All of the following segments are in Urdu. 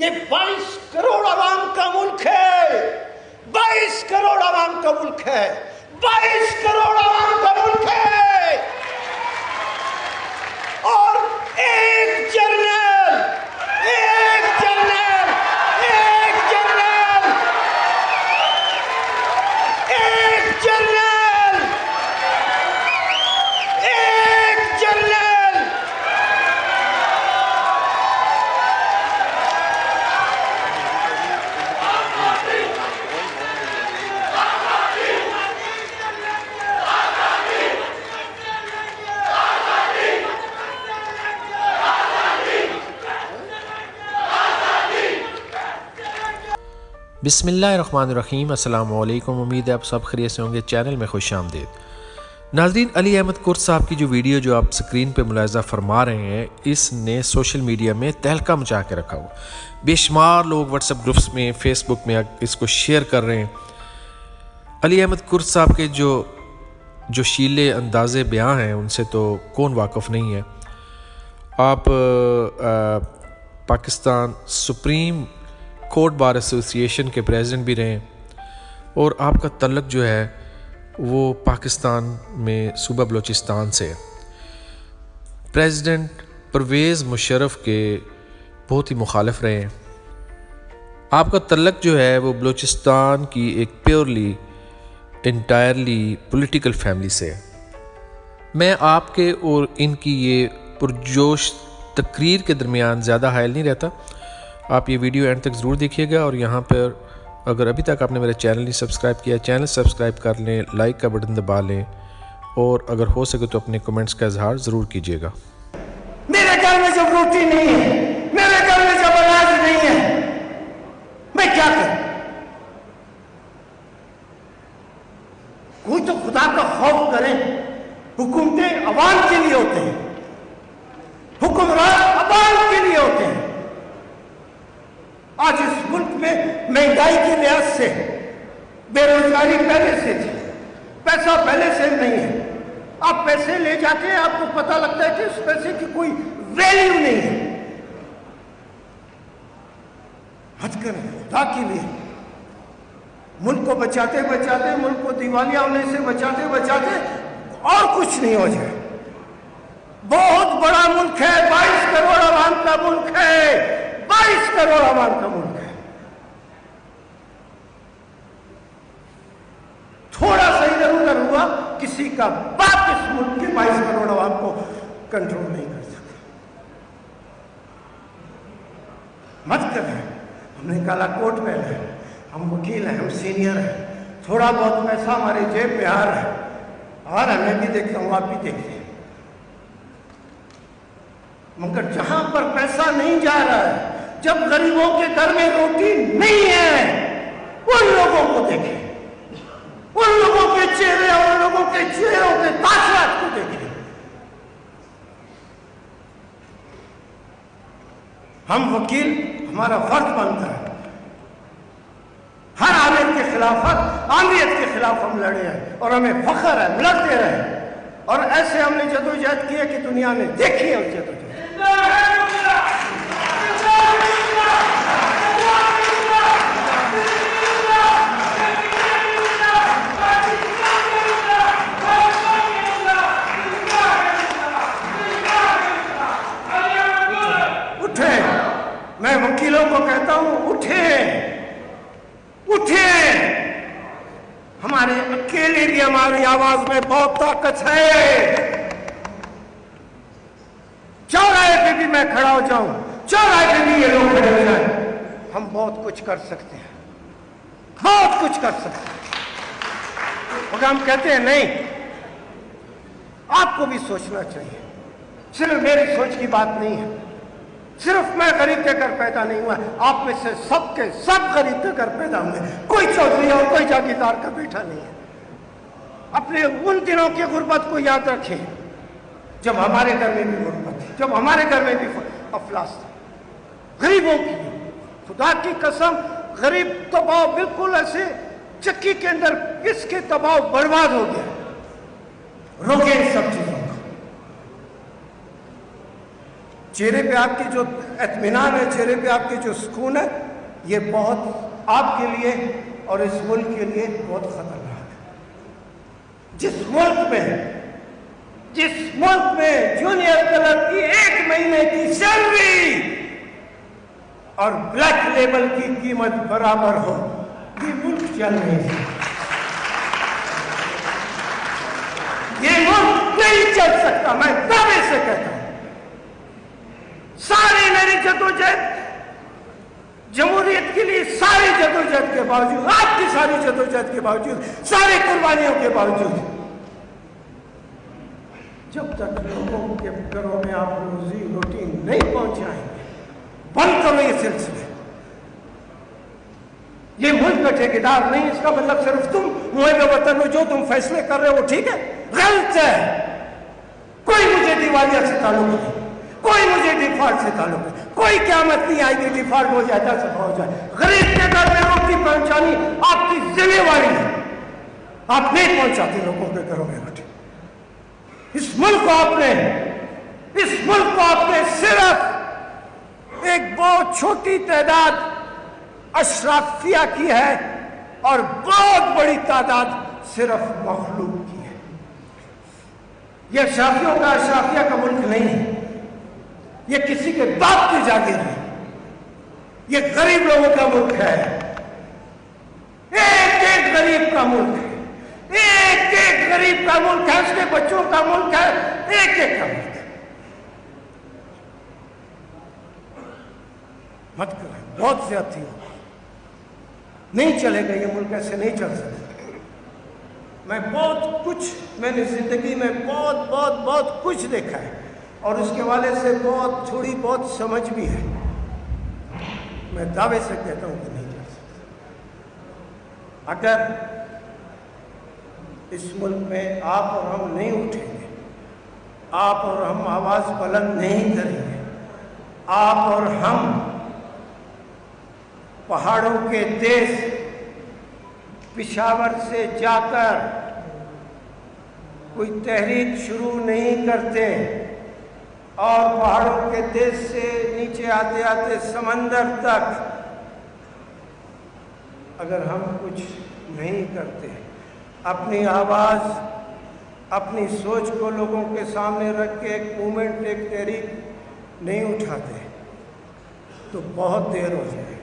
یہ 22 کروڑ عوام کا ملک ہے، 22 کروڑ عوام کا ملک ہے، 22 کروڑ عوام کا ملک ہے، اور ایک جنرل، ایک جنرل، ایک جنرل، ایک جنرل، ایک جنرل، بسم اللہ الرحمن الرحیم۔ السلام علیکم، امید ہے آپ سب خیریت سے ہوں گے۔ چینل میں خوش آمدید۔ ناظرین، علی احمد کرد صاحب کی جو ویڈیو جو آپ سکرین پہ ملاحظہ فرما رہے ہیں، اس نے سوشل میڈیا میں تہلکہ مچا کے رکھا ہو۔ بے شمار لوگ واٹس ایپ گروپس میں، فیس بک میں اس کو شیئر کر رہے ہیں۔ علی احمد کرد صاحب کے جو شیلے انداز بیاں ہیں ان سے تو کون واقف نہیں ہے۔ آپ پاکستان سپریم کورٹ بار ایسوسی ایشن کے پریزیڈنٹ بھی رہے ہیں، اور آپ کا تعلق جو ہے وہ پاکستان میں صوبہ بلوچستان سے ہے۔ پریزیڈنٹ پرویز مشرف کے بہت ہی مخالف رہے ہیں۔ آپ کا تعلق جو ہے وہ بلوچستان کی ایک پیورلی انٹائرلی پولیٹیکل فیملی سے ہے۔ میں آپ کے اور ان کی یہ پرجوش تقریر کے درمیان زیادہ حائل نہیں رہتا۔ آپ یہ ویڈیو اینڈ تک ضرور دیکھیے گا، اور یہاں پر اگر ابھی تک آپ نے میرا چینل نہیں سبسکرائب کیا، چینل سبسکرائب کر لیں، لائک کا بٹن دبا لیں، اور اگر ہو سکے تو اپنے کمنٹس کا اظہار ضرور کیجیے گا۔ میرے گھر میں جب روٹی نہیں ہے، میرے گھر میں جب اناج نہیں ہے، میں کیا کروں؟ کوئی تو خدا کا خوف کرے۔ حکومتیں عوام کے لیے ہوتے ہیں، حکمران عوام کے لیے ہوتے ہیں۔ آج اس ملک میں مہنگائی کے لحاظ سے بے روزگاری پہلے سے تھی، پیسہ پہلے سے نہیں ہے۔ آپ پیسے لے جاتے ہیں، آپ کو پتہ لگتا ہے کہ اس پیسے کی کوئی ویلیو نہیں ہے۔ حد کریں خدا کے لیے، ملک کو بچاتے بچاتے، ملک کو دیوالیہ ہونے سے بچاتے بچاتے اور کچھ نہیں ہو جائے۔ بہت بڑا ملک ہے، 22 کروڑ عوام کا ملک ہے، 22 کروڑ عوام کا ملک ہے۔ تھوڑا سا ادھر ادھر ہوا، کسی کا باپ اس ملک کے 22 کروڑ عوام کو کنٹرول نہیں کر سکتا۔ مت کریں، ہم نے کالا کوٹ پہنا ہے، ہم وکیل ہیں، ہم سینئر ہیں، تھوڑا بہت پیسہ ہمارے جیب میں آ رہا ہے، اور میں بھی دیکھتا ہوں، آپ بھی دیکھتے ہیں، مگر جہاں پر پیسہ نہیں جا رہا ہے، جب غریبوں کے گھر میں روٹی نہیں ہے، ان لوگوں کو دیکھیں، ان لوگوں کے چہرے، ان لوگوں کے چہروں کے تاثرات کو دیکھیں۔ ہم وکیل، ہمارا فرض بنتا ہے ہر عامر کے خلاف، ہر عامریت کے خلاف ہم لڑے ہیں، اور ہمیں فخر ہے، لڑتے رہے، اور ایسے ہم نے جدوجہد کی ہے کہ دنیا نے دیکھی ہے اس جدوجہد۔ اٹھیں، میں وکیلوں کو کہتا ہوں، اٹھیں، اٹھیں، ہمارے اکیلے بھی ہماری آواز میں بہت طاقت ہے۔ چوراہے پہ بھی میں کھڑا ہو جاؤں، چوراہے پہ بھی یہ لوگ کھڑے ہو جائیں، ہم بہت کچھ کر سکتے ہیں، بہت کچھ کر سکتے ہیں۔ مگر ہم کہتے ہیں نہیں، آپ کو بھی سوچنا چاہیے۔ صرف میری سوچ کی بات نہیں ہے، صرف میں غریب کے گھر پیدا نہیں ہوا، آپ میں سے سب کے سب غریب کے گھر پیدا ہوئے، کوئی چودھری اور کوئی جاگیردار کا بیٹا نہیں ہے۔ اپنے ان دنوں کی غربت کو یاد رکھیں جب ہمارے گھر میں بھی غربت تھی، جب ہمارے گھر میں بھی افلاس تھا، غریبوں کی۔ خدا کی قسم، غریب دباؤ بالکل ایسے چکی کے اندر پس کے دباؤ برباد ہو گیا۔ روکیں ان سب چیزوں کو، چہرے پہ آپ کی جو اطمینان ہے، چہرے پہ آپ کی جو سکون ہے، یہ بہت آپ کے لیے اور اس ملک کے لیے بہت خطرناک ہے۔ جس ملک میں جونیئر کلرک کی 1 مہینے کی سیلری اور بلیک لیبل کی قیمت برابر ہو، یہ ملک چل نہیں سکتا، یہ ملک نہیں چل سکتا۔ میں دعوے سے کہتا ہوں، ساری میری جدوجہد جمہوریت کے لیے، ساری جدوجہد کے باوجود، آپ کی ساری جدوجہد کے باوجود، ساری قربانیوں کے باوجود، جب تک لوگوں کے گھروں میں آپ روزی روٹی نہیں پہنچائیں گے، بند کرو یہ سلسلے۔ یہ ملک کا ٹھیکیدار نہیں، اس کا مطلب صرف تم محب وطن ہو، جو تم فیصلے کر رہے ہو وہ ٹھیک ہے؟ غلط ہے۔ کوئی مجھے دیوالیہ سے تعلق نہیں، کوئی مجھے ڈیفالٹ سے تعلق نہیں، کوئی قیامت نہیں آئے گی ڈیفالٹ ہو جائے، 10 ہو جائے۔ غریب کے گھر میں روٹی پہنچانی آپ کی ذمہ داری ہے، آپ نہیں پہنچاتے لوگوں کے گھروں میں روٹی۔ اس ملک کو آپ نے صرف ایک بہت چھوٹی تعداد اشرافیہ کی ہے اور بہت بڑی تعداد صرف مخلوق کی ہے۔ یہ اشرافیوں کا، اشرافیہ کا ملک نہیں ہے، یہ کسی کے باپ کی جاگیر ہے، یہ غریب لوگوں کا ملک ہے، ایک ایک غریب کا ملک ہے، ایک ایک غریب کا ملک ہے، اس کے بچوں کا ملک ہے، ایک ایک کا ملک ہے۔ مت کریں، بہت زیادتی ہو، نہیں چلے گا یہ ملک، ایسے نہیں چل سکتا۔ میں نے زندگی میں بہت کچھ دیکھا ہے اور اس کے والے سے تھوڑی بہت سمجھ بھی ہے۔ میں دعوے سے کہتا ہوں کہ نہیں چل سکتا۔ اگر اس ملک میں آپ اور ہم نہیں اٹھیں گے، آپ اور ہم آواز بلند نہیں کریں گے، آپ اور ہم پہاڑوں کے دیس پشاور سے جا کر کوئی تحریک شروع نہیں کرتے اور پہاڑوں کے دیس سے نیچے آتے آتے سمندر تک اگر ہم کچھ نہیں کرتے، اپنی آواز، اپنی سوچ کو لوگوں کے سامنے رکھ کے ایک موومنٹ، ایک تحریک نہیں اٹھاتے، تو بہت دیر ہو جائے گی،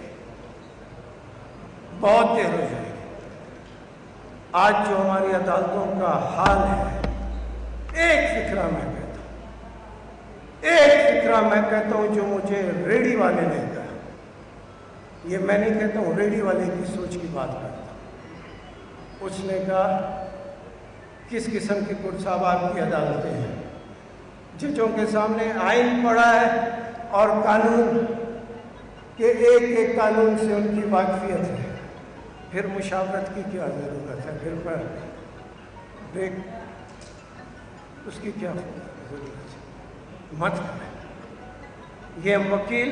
بہت دیر ہو جائے گی۔ آج جو ہماری عدالتوں کا حال ہے، ایک فکرہ میں کہتا ہوں جو مجھے ریڈی والے نے کہا، یہ میں نہیں کہتا ہوں، ریڈی والے کی سوچ کی بات کرتا ہوں۔ اس نے کہا کس قسم کی پرسابات کی عدالتیں ہیں، ججوں کے سامنے آئین پڑا ہے اور قانون کے ایک ایک قانون سے ان کی واقفیت ہے، پھر مشاورت کی کیا ضرورت ہے، پھر بریک اس کی کیا ضرورت ہے؟ مت کریں۔ یہ ہم وکیل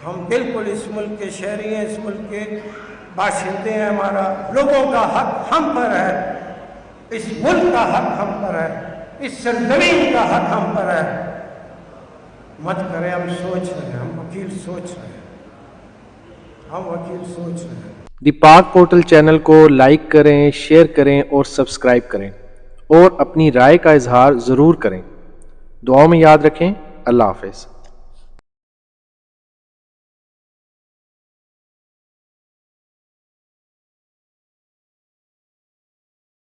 ہم بالکل اس ملک کے شہری ہیں، اس ملک کے باشندے ہیں، ہمارا لوگوں کا حق ہم پر ہے، اس ملک کا حق ہم پر ہے، اس سرزمین کا حق ہم پر ہے۔ مت کریں، ہم سوچ رہے ہیں، ہم وکیل سوچ رہے ہیں۔ دی پاک پورٹل چینل کو لائک کریں، شیئر کریں اور سبسکرائب کریں اور اپنی رائے کا اظہار ضرور کریں۔ دعاؤں میں یاد رکھیں۔ اللہ حافظ۔